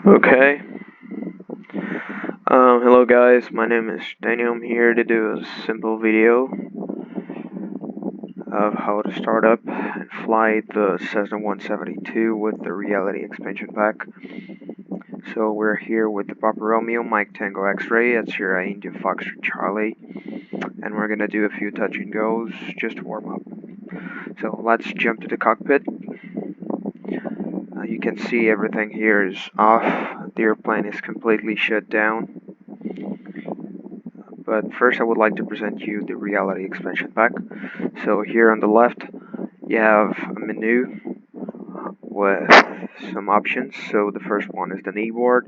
Okay. Hello guys, my name is Daniel. I'm here to do a simple video of how to start up and fly the Cessna 172 with the reality expansion pack. So we're here with the Papa Romeo Mike Tango X-Ray at Sierra India Foxtrot Charlie, and we're gonna do a few touch and goes just to warm up. So let's jump to the cockpit. You can see everything here is off. The airplane is completely shut down. But first I would like to present you the reality expansion pack. So here on the left you have a menu with some options. So the first one is the kneeboard,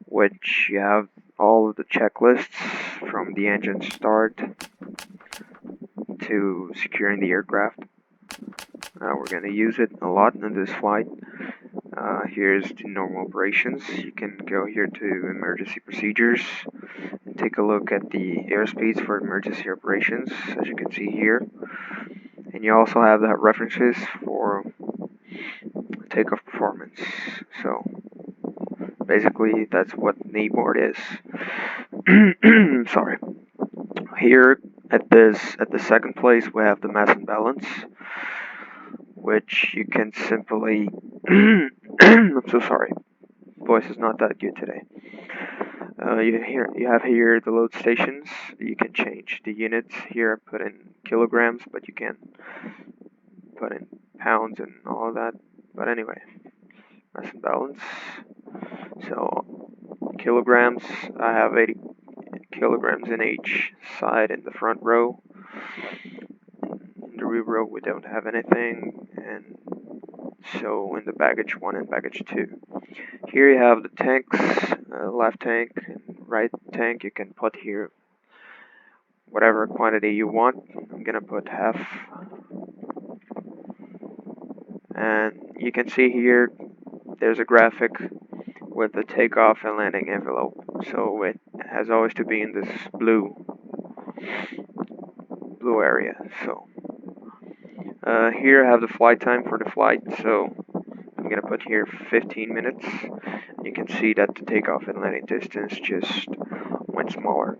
which you have all of the checklists from the engine start to securing the aircraft. We're going to use it a lot in this flight. Here's the normal operations. You can go here to emergency procedures and take a look at the airspeeds for emergency operations, as you can see here. And you also have the references for takeoff performance. So basically that's what kneeboard is. Sorry. Here at the second place we have the mass and balance, which you can simply I'm so sorry. Voice is not that good today. You have here the load stations. You can change the units here. Put in kilograms, but you can put in pounds and all of that. But anyway, mass and balance. So kilograms, I have 80 kilograms in each side in the front row. In the rear row we don't have anything, and so in the baggage 1 and baggage 2. Here you have the tanks, left tank and right tank. You can put here whatever quantity you want. I'm gonna put half. And you can see here there's a graphic with the takeoff and landing envelope. So it has always to be in this blue area. So here I have the flight time for the flight. So I'm gonna put here 15 minutes. You can see that the takeoff and landing distance just went smaller.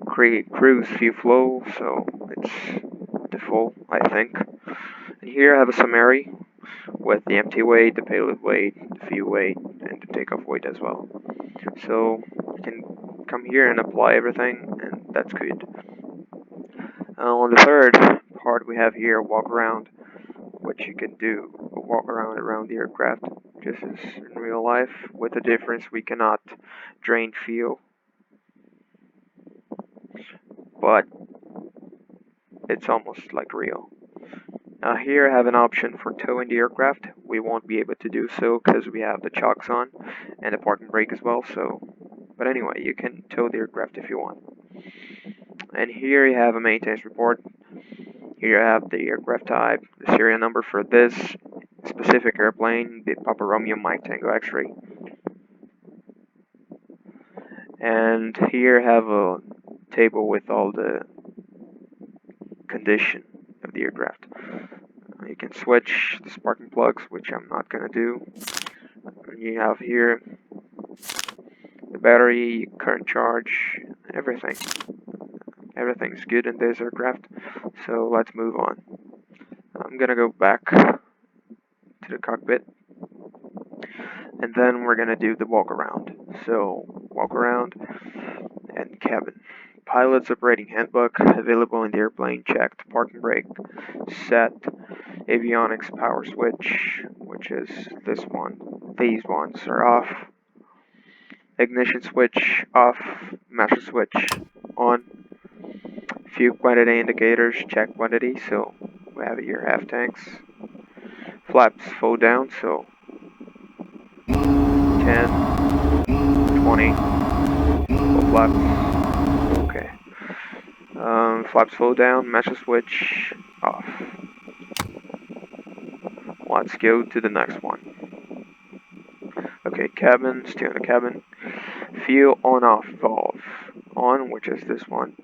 Cruise fuel flow, so it's default, I think. And here I have a summary with the empty weight, the payload weight, the fuel weight, and the takeoff weight as well. So you can come here and apply everything, and that's good. On the third part we have here a walk around, which you can do a walk around the aircraft just as in real life, with the difference we cannot drain fuel, but it's almost like real. Here I have an option for towing the aircraft. We won't be able to do so because we have the chocks on and the parking brake as well. But anyway, you can tow the aircraft if you want. And here you have a maintenance report. Here you have the aircraft type, the serial number for this specific airplane, the Papa Romeo Mike Tango X-Ray. And here I have a table with all the condition of the aircraft. You can switch the sparking plugs, which I'm not gonna do. You have here the battery, current charge, everything. Everything's good in this aircraft, so let's move on. I'm gonna go back to the cockpit, and then we're gonna do the walk around. So walk around and cabin. Pilot's operating handbook available in the airplane. Checked. Parking brake set. Avionics power switch, which is this one. These ones are off. Ignition switch off. Master switch on. Fuel quantity indicators. Check quantity. So we have here half tanks. Flaps fold down. So 10, 20. Full flaps. Okay. Flaps fold down. Master switch off. Let's go to the next one. Okay, cabin, stay on the cabin. Fuel on-off valve on, which is this one.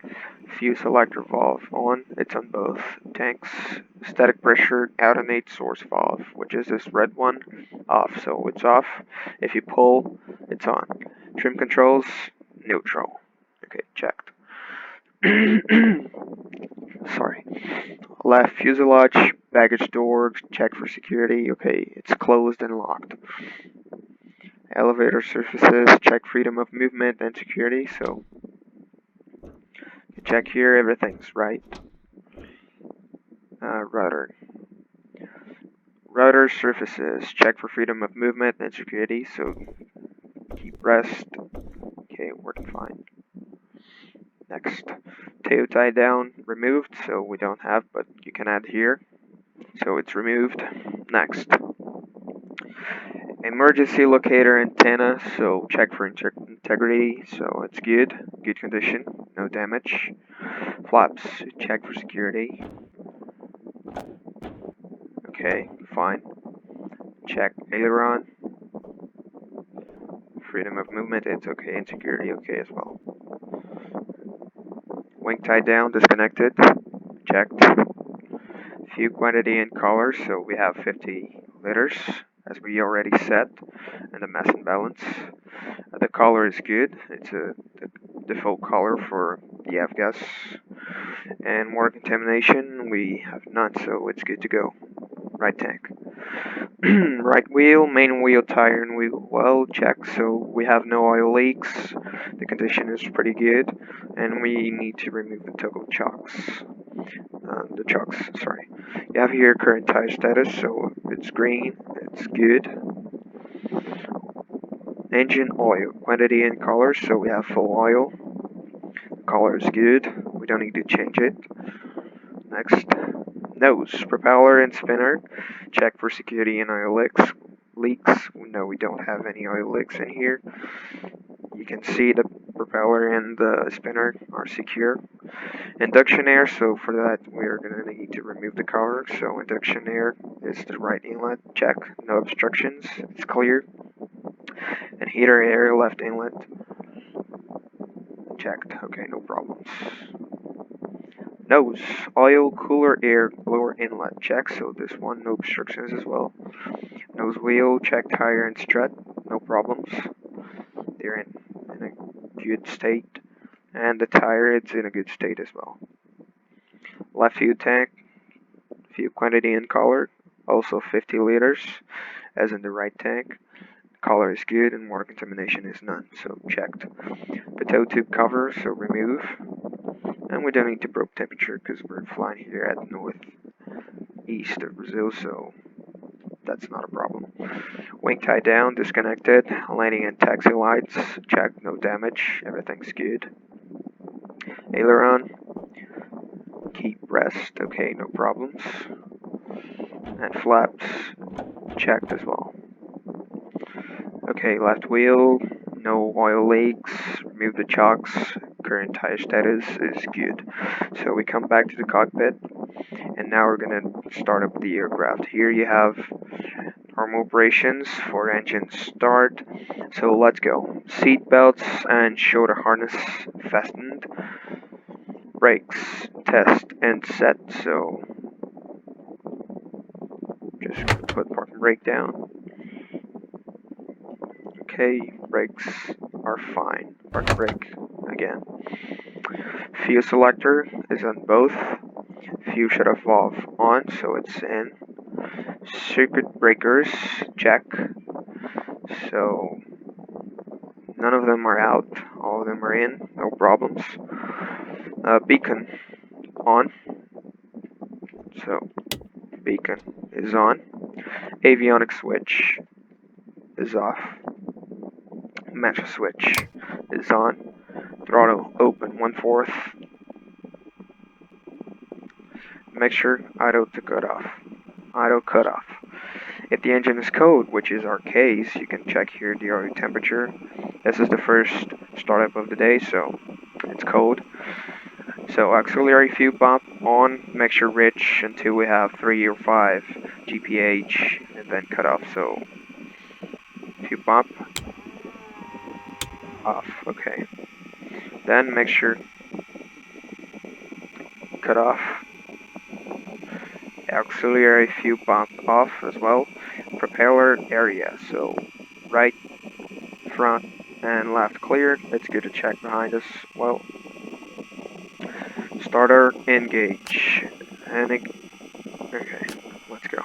Fuel selector valve on, it's on both tanks. Static pressure alternate source valve, which is this red one, off, so it's off. If you pull, it's on. Trim controls, neutral. Okay, checked. Sorry. Left fuselage, baggage door, check for security. Okay, it's closed and locked. Elevator surfaces, check freedom of movement and security. So, check here, everything's right. Rudder. Rudder surfaces, check for freedom of movement and security. So, keep rest. Okay, working fine. Next, tail tie down, removed, so we don't have, but you can add here. So it's removed. Next, emergency locator antenna, so check for integrity, so it's good condition, no damage. Flaps, check for security. Okay, fine. Check aileron. Freedom of movement, it's okay, and security okay as well. Wing tie down, disconnected, checked. Fuel quantity and color, so we have 50 liters, as we already set, and the mass and balance. The color is good, it's the default color for the F-gas. And water contamination, we have none, so it's good to go. Right tank. Right wheel, main wheel, tire and wheel well check, so we have no oil leaks. The condition is pretty good, and we need to remove the toggle chocks. Sorry. You have here current tire status, so it's green, it's good. Engine oil, quantity and color, so we have full oil. Color is good, we don't need to change it. Next, nose, propeller and spinner, check for security and oil leaks. No, we don't have any oil leaks in here. You can see the propeller and the spinner are secure. Induction air, so for that we're going to need to remove the cover. So induction air is the right inlet, check, no obstructions, it's clear. And heater air, left inlet, checked, okay, no problems. Nose, oil, cooler air, lower inlet, check, so this one, no obstructions as well. Nose wheel, check, tire and strut, no problems. They're in a good state. And the tire, it's in a good state as well. Left fuel tank, fuel quantity and color, also 50 liters, as in the right tank. Color is good and water contamination is none, so checked. Pitot tube cover, so remove. And we don't need to probe temperature because we're flying here at northeast of Brazil, so that's not a problem. Wing tie down, disconnected. Landing and taxi lights, check, no damage, everything's good. Aileron, keep rest, okay, no problems. And flaps, checked as well. Okay, left wheel, no oil leaks, remove the chocks, current tire status is good. So we come back to the cockpit, and now we're gonna start up the aircraft. Here you have normal operations for engine start, so let's go. Seat belts and shoulder harness fastened. Brakes, test and set, so just gonna put parking brake down. Okay, brakes are fine. Parking brake again. Fuel selector is on both. Fuel shutoff valve on, so it's in. Circuit breakers, check. So none of them are out, all of them are in, no problems. Beacon on, so beacon is on. Avionics switch is off. Match switch is on. Throttle open 1/4. Make sure idle to cut off. Idle cut off. If the engine is cold, which is our case, you can check here the oil temperature. This is the first startup of the day, so it's cold. So auxiliary fuel pump on, make sure rich until we have 3 or 5 GPH, and then cut off. So fuel pump off, okay. Then make sure cut off. auxiliary fuel pump off as well. Propeller area, so right, front, and left cleared. It's good to check behind us. Well, starter engage. And okay, let's go.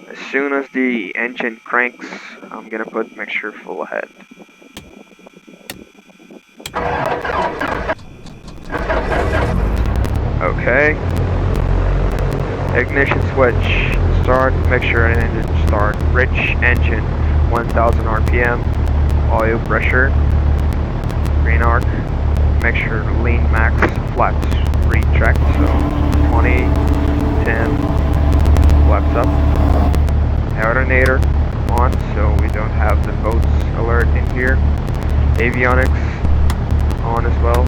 As soon as the engine cranks, I'm gonna put mixture full ahead. Okay. Ignition switch. Start, mixture and engine start. Rich engine, 1000 RPM. Oil pressure. Green arc. Mixture lean max. Flaps retract. So 20, 10. Flaps up. Alternator on, so we don't have the boats alert in here. Avionics on as well.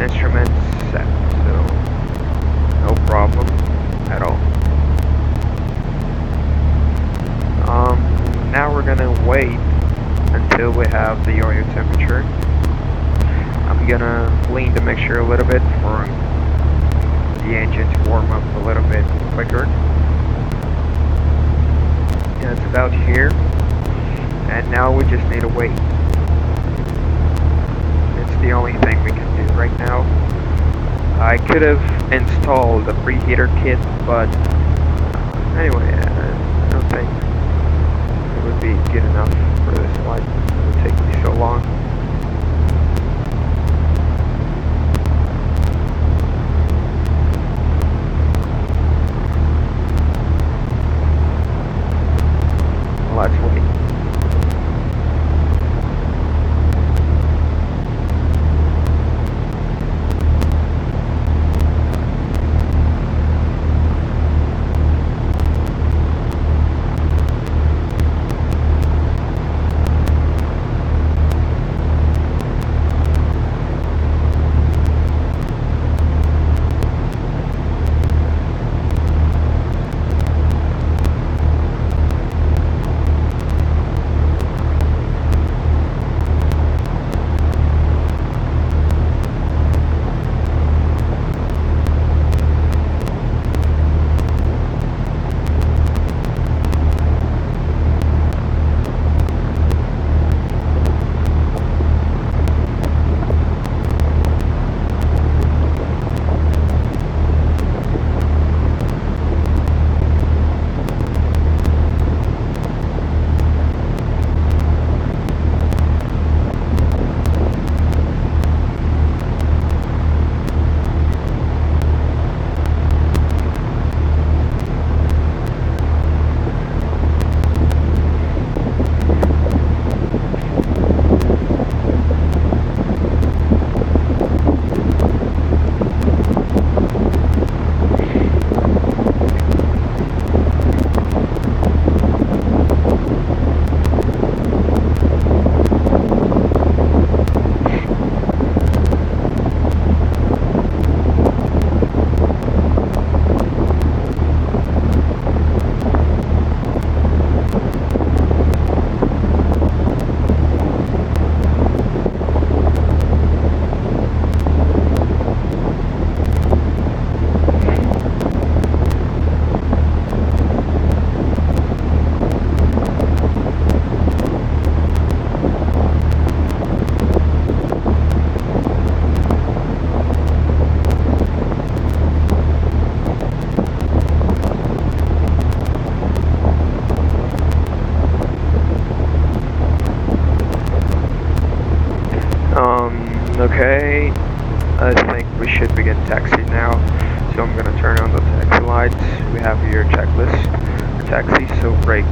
Instruments set, so no problem at all. Now we're gonna wait until we have the oil temperature. I'm gonna lean the mixture a little bit for the engine to warm up a little bit quicker. Yeah, it's about here. And now we just need to wait. It's the only thing we can do right now. I could have installed a preheater kit, but anyway, I don't think it would be good enough for this flight. It would take me so long. Let's wait. Okay, I think we should begin taxi now. So I'm gonna turn on the taxi lights. We have here checklist for taxi, so brakes,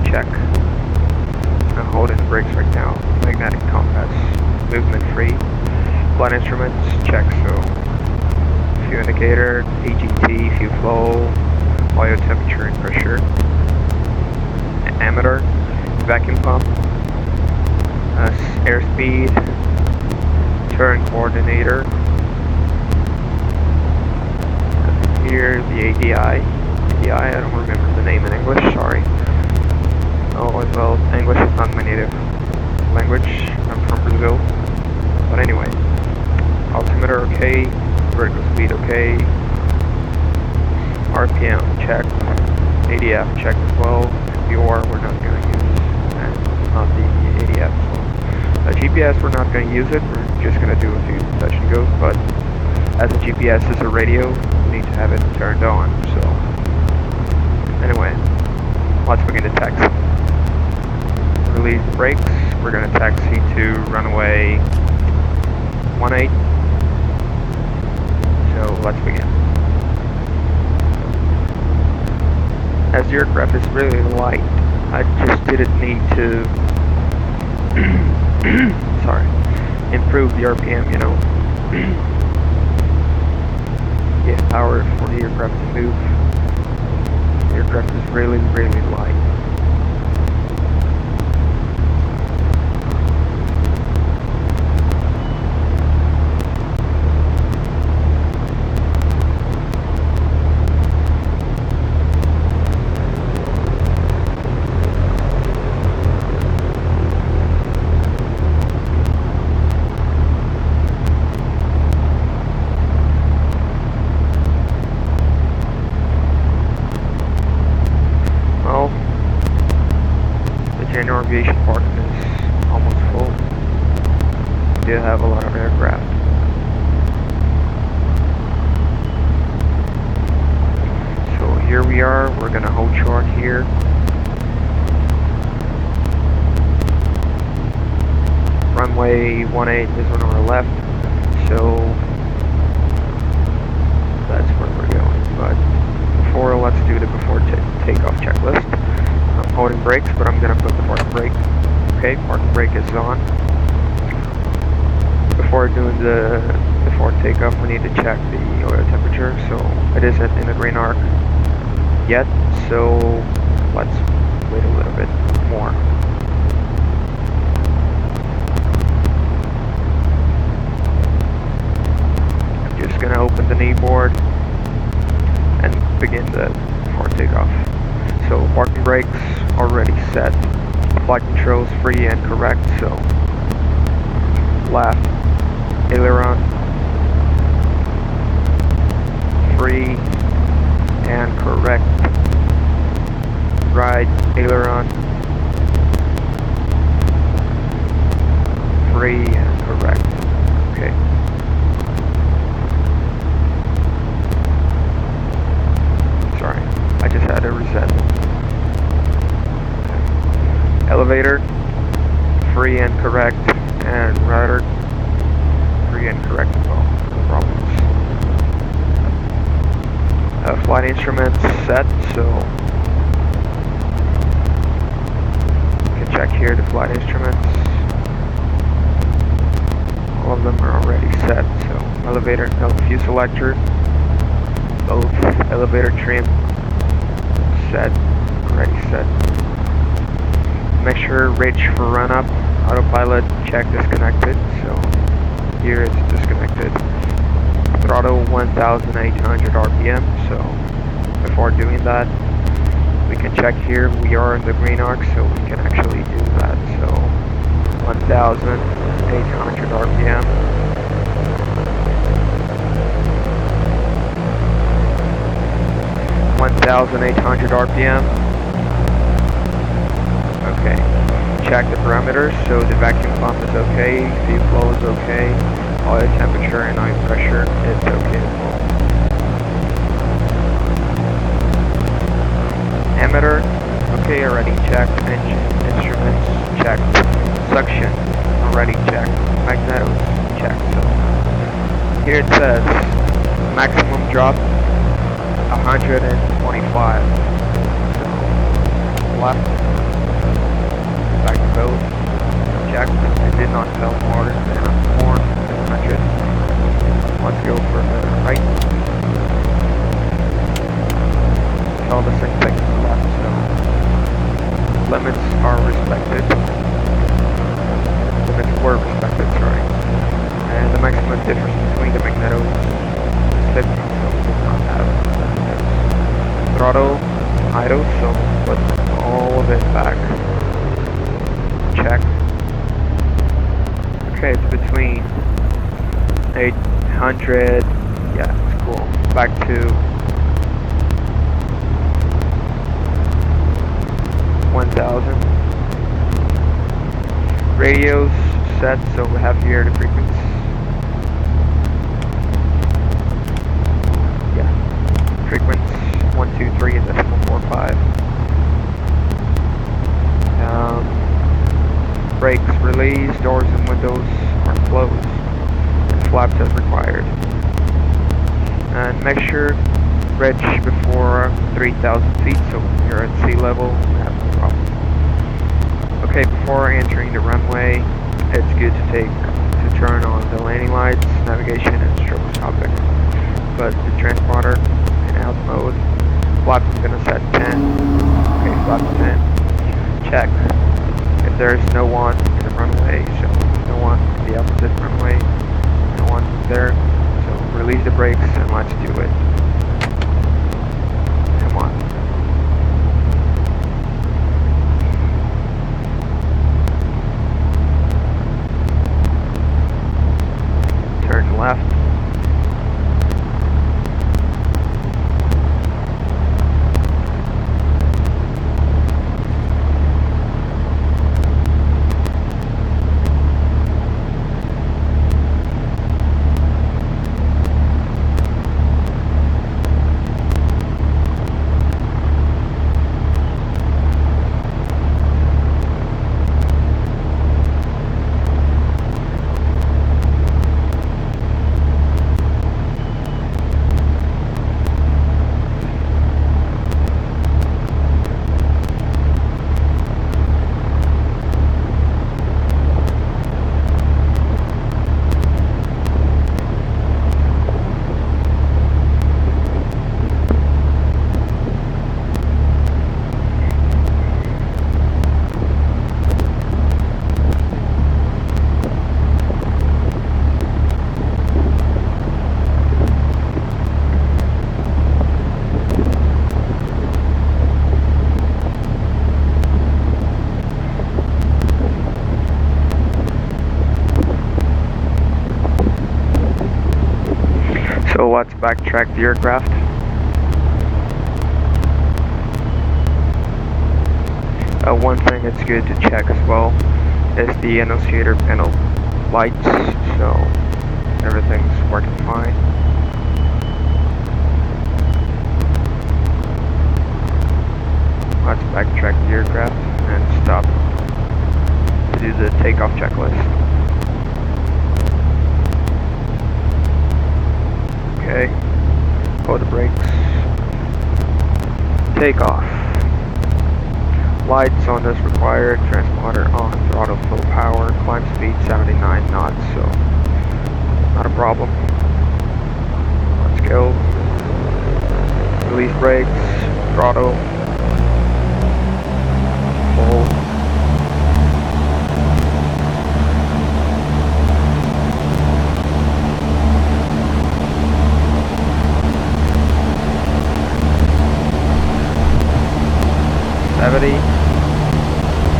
check. I'm holding the brakes right now. Magnetic compass, movement free. Flight instruments, check, so fuel indicator, AGT, fuel flow, oil temperature and pressure, ammeter, vacuum pump, airspeed, turn coordinator, here the ADI, I don't remember the name in English, sorry. Oh, well, English is not my native language, I'm from Brazil, but anyway. okay, vertical speed okay, RPM checked, ADF checked as well, POR we're not going to use, and not the ADF as well. GPS we're not going to use it, we're just going to do a few touch and goes, but as a GPS is a radio, we need to have it turned on, so anyway, let's begin the taxi. Release brakes, we're going to taxi to runway 18. So let's begin. As the aircraft is really light, I just didn't need to improve the RPM, you know. Give power for the aircraft to move. The aircraft is really, really light. General aviation parking is almost full. We do have a lot of aircraft. So here we are, we're gonna hold short here. Runway 18 is on our left, so that's where we're going. But before, let's do the before takeoff checklist. I'm holding brakes, but I'm going to put the parking brake. Okay, parking brake is on. Before doing before takeoff, we need to check the oil temperature. So it isn't in the green arc yet, so let's wait a little bit more. I'm just going to open the kneeboard and begin the before takeoff. So parking brakes already set, flight controls free and correct, so left aileron free and correct, right aileron free and correct. Okay. Sorry, I just had to reset. Elevator, free and correct, and rudder, free and correct as well, no problems. Flight instruments set, so you can check here the flight instruments. All of them are already set, so elevator, view selector, both elevator trim set, already set. Make sure reach for run up, autopilot check disconnected, so here it's disconnected. Throttle 1800 RPM, so before doing that, we can check here, we are in the green arc, so we can actually do that, so 1800 RPM. RPM. Okay, check the parameters, so the vacuum pump is okay, fuel flow is okay, oil temperature and oil pressure is okay as well. Emitter, okay, already checked. Engine instruments checked. Suction, already checked. Magnetos, checked. So here it says maximum drop 125. So left. Back to both. Check. It did not tell more than 100. Let's go for the right. All the same thing to the left. So limits are respected. Limits were respected, sorry. And the maximum difference between the magneto is 50, so we did not have that. Throttle idle, so put all of it back. Check. Okay, it's between 800. Yeah, it's cool. Back to 1000. Radios set, so we have here the frequency. Yeah, frequency 123.45. Brakes released, doors and windows are closed, and flaps as required. And make sure bridge before 3,000 feet, so you're at sea level, you have no problem. Okay, before entering the runway, it's good to turn on the landing lights, navigation, and stroboscopic. But the transponder in out mode, flaps is gonna set 10. Okay, flaps 10. Check if there's no one in the runway, so no one in the opposite runway, no one there. So release the brakes and let's do it. Come on. Turn left. So let's backtrack the aircraft. One thing that's good to check as well is the annunciator panel lights, so everything's working fine. Let's backtrack the aircraft and stop to do the takeoff checklist. Okay, pull the brakes, take off. Lights on as required, transponder on, throttle full power, climb speed 79 knots, so not a problem. Let's go. Release brakes, throttle, full.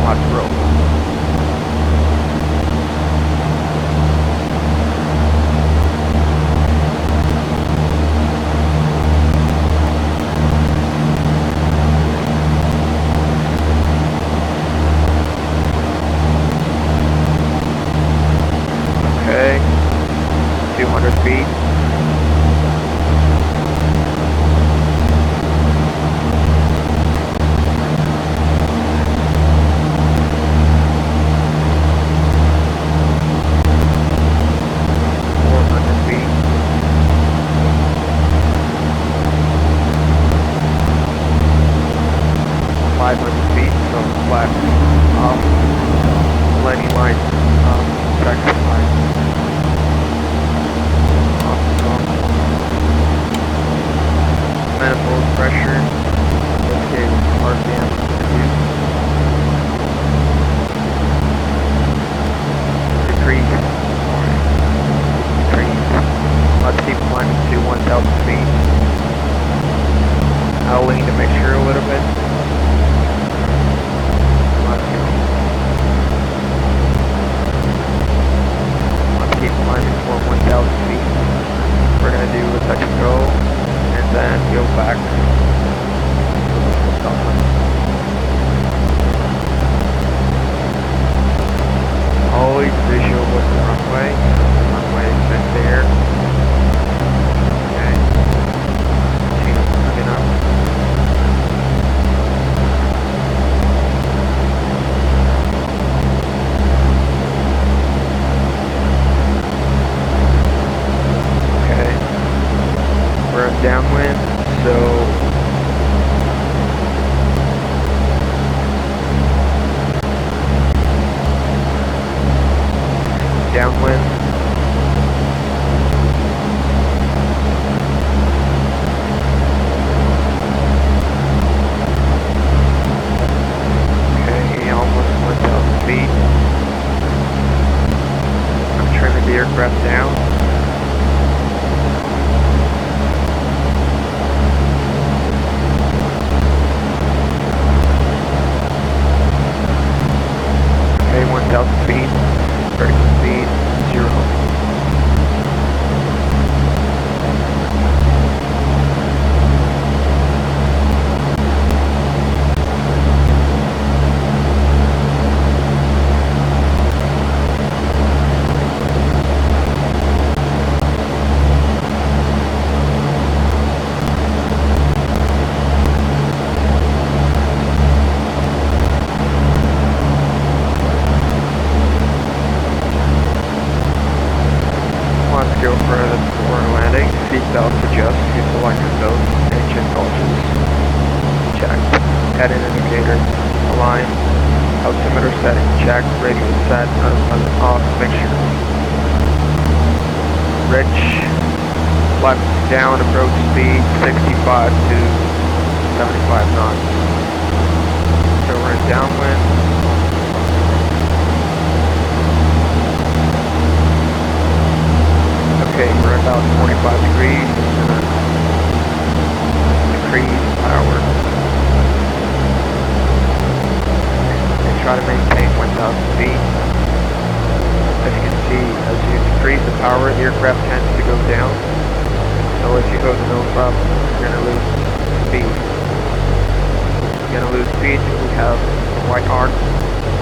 Let's roll. Okay, 200 feet. Flag off, landing line, second line off. back. Always visual with the runway. Runway is right there. Okay. She's coming up. Okay. We're downwind, so downwind. Okay, almost 1,000 feet. I'm trimming the aircraft down. Okay, 1,000 feet. Vertical speed, 0. Go for a landing, seatbelt adjust, fuselage windows, engine gauges, check, head-in indicator, align, altimeter setting, check, radio set, off, mixture, rich, left down, approach speed, 65 to 75 knots, so we're in downwind. Okay, we're about 25 degrees, decrease power, and try to maintain 1,000 feet. As you can see, as you decrease the power, the aircraft tends to go down, so if you go the nose up, you're going to lose speed. You're going to lose speed, so we have the white arc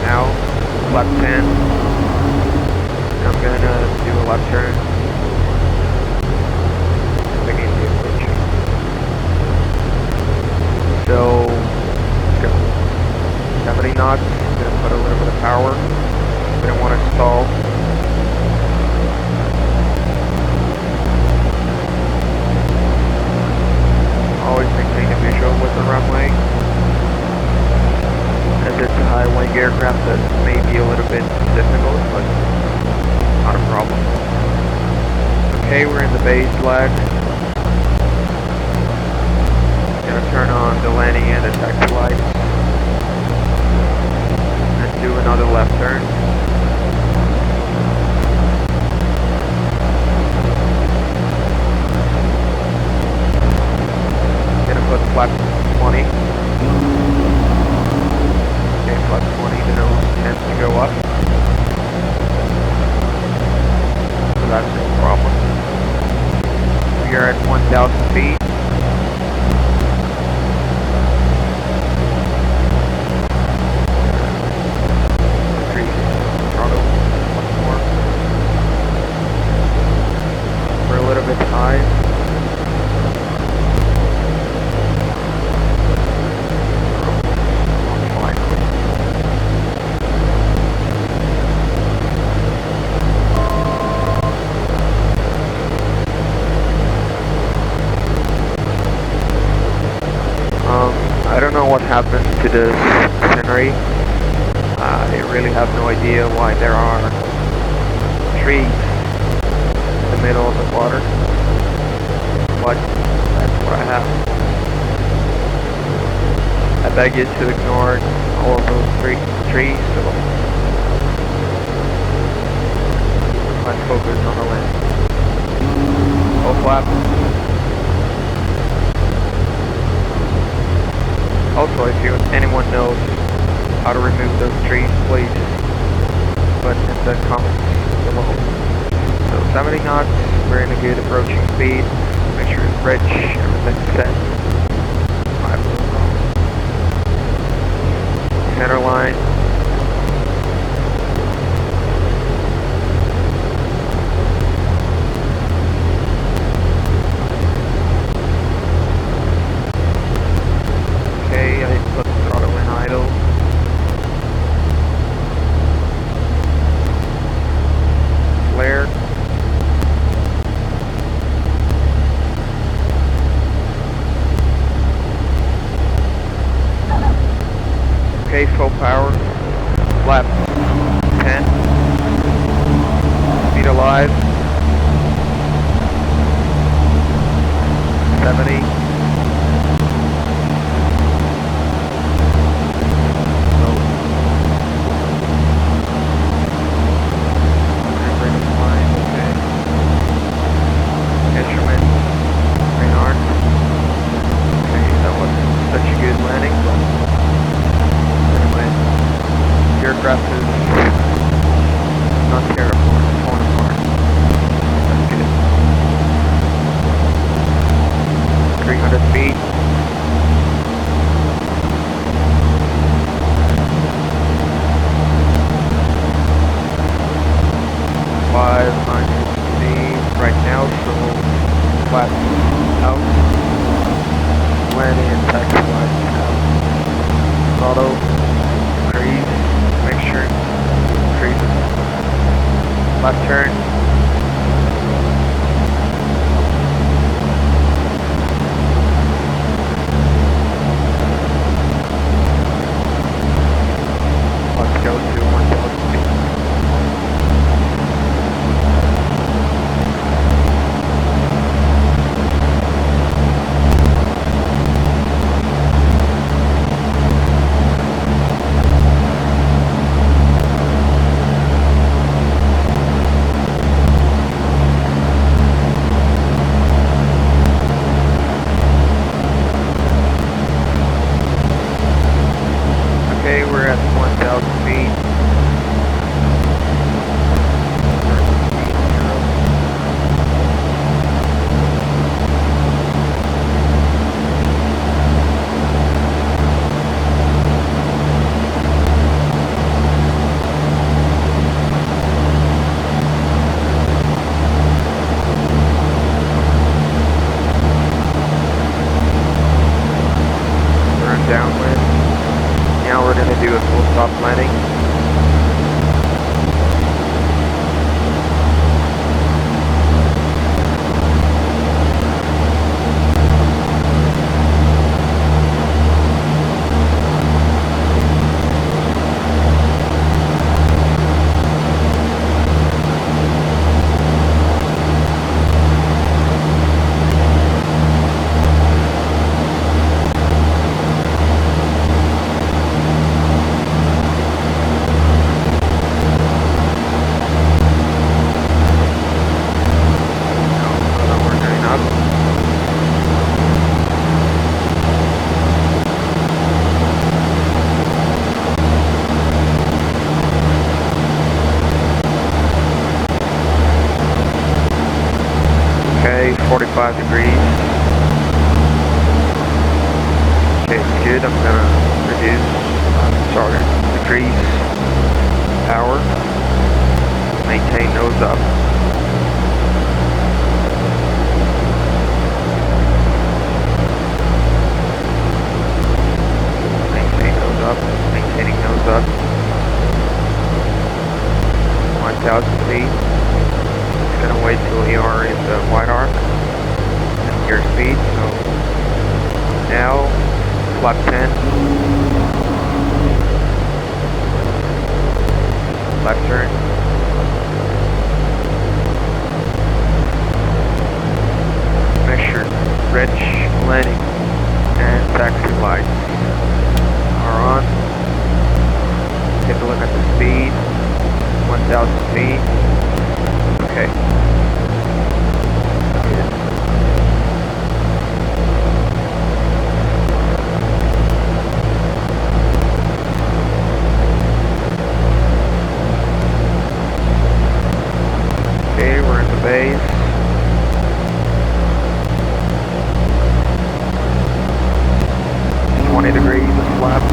now, left 10, and I'm going to do a left turn. So, let's go. 70 knots, gonna put a little bit of power. We don't want to stall. Always maintain a visual with the runway. As it's a high wing aircraft, that may be a little bit difficult, but not a problem. Okay, we're in the base lag. Gonna turn on the landing and attack lights and do another left turn. Gonna put flap 20. Okay, flap 20, the nose tends to go up, so that's no problem. We are at 1,000 feet. I don't know what happened to this scenery. I really have no idea why there are trees in the middle of the water, but that's what I have. I beg you to ignore all of those trees, so let's focus on the land. Full flap. Also, if anyone knows how to remove those trees, please put in the comments below. So 70 knots, we're in a good approaching speed. Make sure it's rich, everything's set. center line. Okay, I put the throttle in idle. Flare. Okay, full power. Flap 10. Speed alive. 70. Aircraft is not terrible, it's falling apart. That's good. 300 feet. Right now, so flat out. Landing and taxi lights out. Auto, increase, make sure increases. Left turn. Let's go to 1,000 feet. Okay, we're at 1,000 feet. We're downwind. Now we're going to do a full stop landing. Okay, 45 degrees. Okay, it's good. I'm gonna decrease power, maintain nose up. Maintain nose up, maintaining nose up. 1,000 feet. It's gonna wait till you are in the wide arc and your speed. So now flap 10. Left turn. Measure bridge landing and taxi lights are on. Take a look at the speed. 1,000 feet. Okay. Good. Okay, we're in the base. Degrees of flap.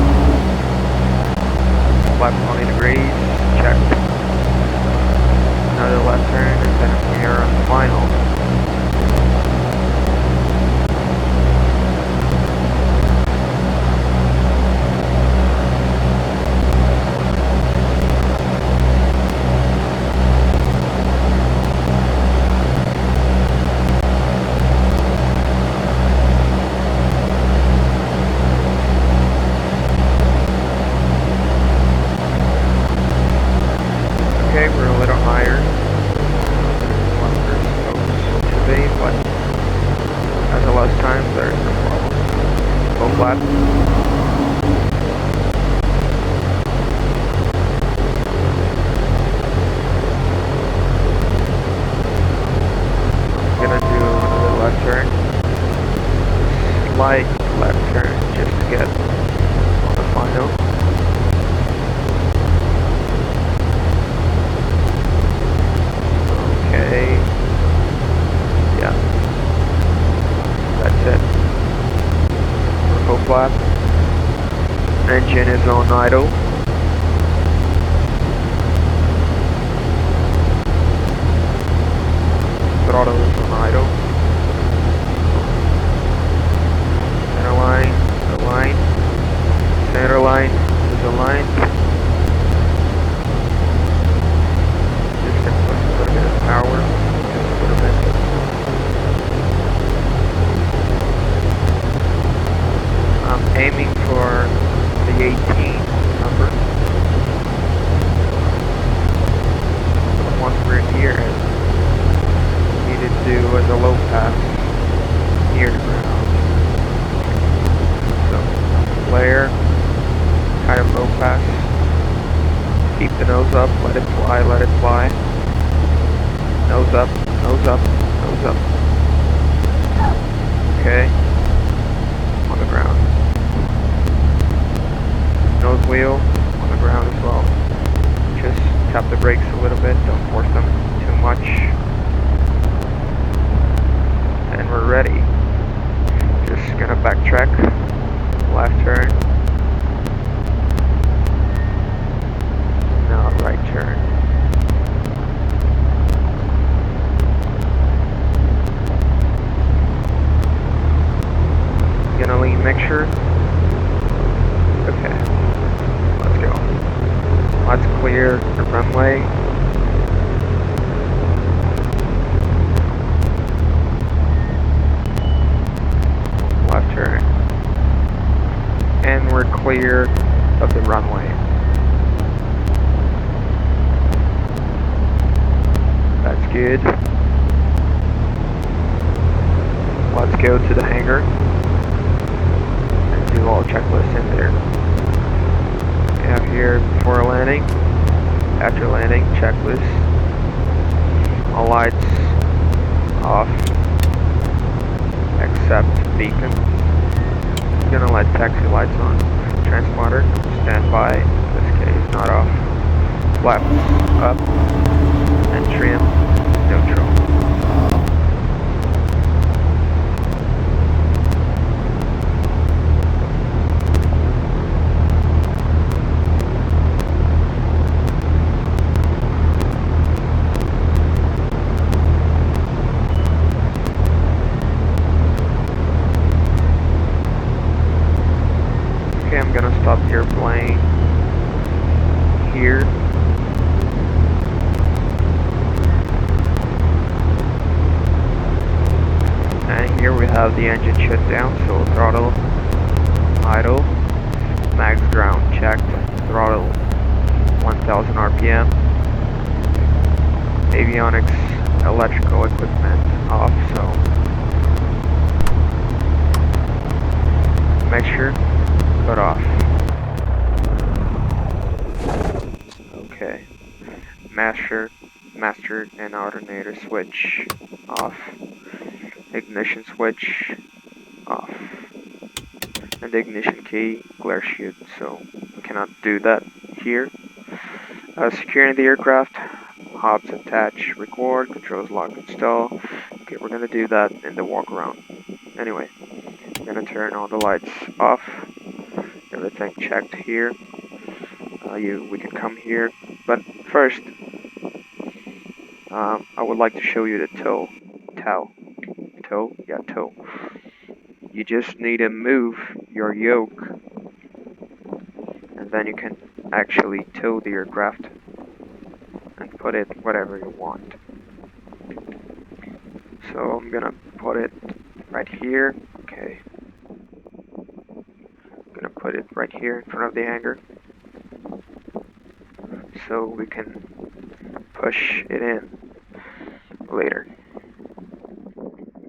final. Okay, we're a little higher than what we're supposed to be, but as the last time, there's no problem. Full flat. I'm gonna do another left turn. Slight left turn just to get on the final. Okay. Yeah. That's it. Full flap. Engine is on idle. Throttle is on idle. Center line, the line. Center line is aligned. Just gonna put a little bit of power. Just a little bit. I'm aiming for the 18 number. Once we're near it, we need to do as a low pass near the ground. So, flare, kind of low pass. Keep the nose up, let it fly, let it fly. Nose up, nose up, nose up. Okay. On the ground. Nose wheel on the ground as well. Just tap the brakes a little bit, don't force them too much. And we're ready. Just gonna backtrack. Left turn. Now right turn. Gonna lean mixture. Okay. Let's go. Let's clear the runway. Left turn. And we're clear of the runway. That's good. Let's go to the hangar and do all checklists in there. We have here before landing, after landing, checklist. All lights off except beacon. Gonna let taxi lights on. Transponder, standby. In this case, not off. Flaps up and trim neutral. Okay, I'm gonna stop the airplane here. And here we have the engine shut down, so throttle idle, max ground checked, throttle 1000 RPM, avionics electrical equipment off, so mixture cut off. Okay, master and alternator switch off, ignition switch off, and the ignition key glare shoot, so we cannot do that here. Securing the aircraft, hobs attach, record, controls lock, install. Okay, we're gonna do that in the walk around. Anyway, I'm gonna turn all the lights off. Everything checked here. We can come here, but first I would like to show you the toe. Toe. You just need to move your yoke, and then you can actually tow the aircraft and put it whatever you want. So I'm gonna put it right here. Okay. I'm gonna put it right here in front of the hangar, so we can push it in later.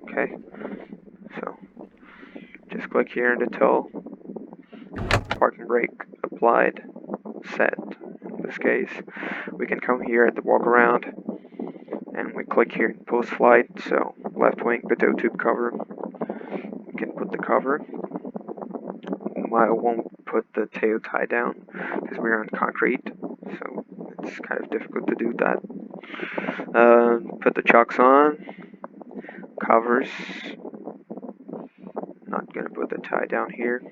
Okay. So just click here in the tow. Parking brake applied. Set. In this case, we can come here at the walk around, and we click here in post flight. So left wing pitot tube cover. We can put the cover. I won't put the tail tie down because we're on concrete, so it's kind of difficult to do that. Put the chocks on. Covers. Not gonna put the tie down here.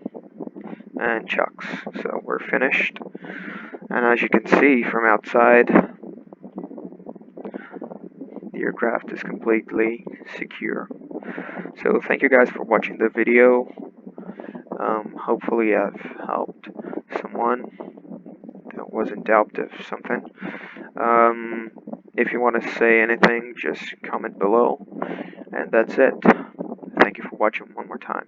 And chocks. So we're finished. And as you can see from outside, the aircraft is completely secure. So thank you guys for watching the video. Hopefully I've helped someone that was in doubt of something. If you want to say anything, just comment below. And that's it. Thank you for watching one more time.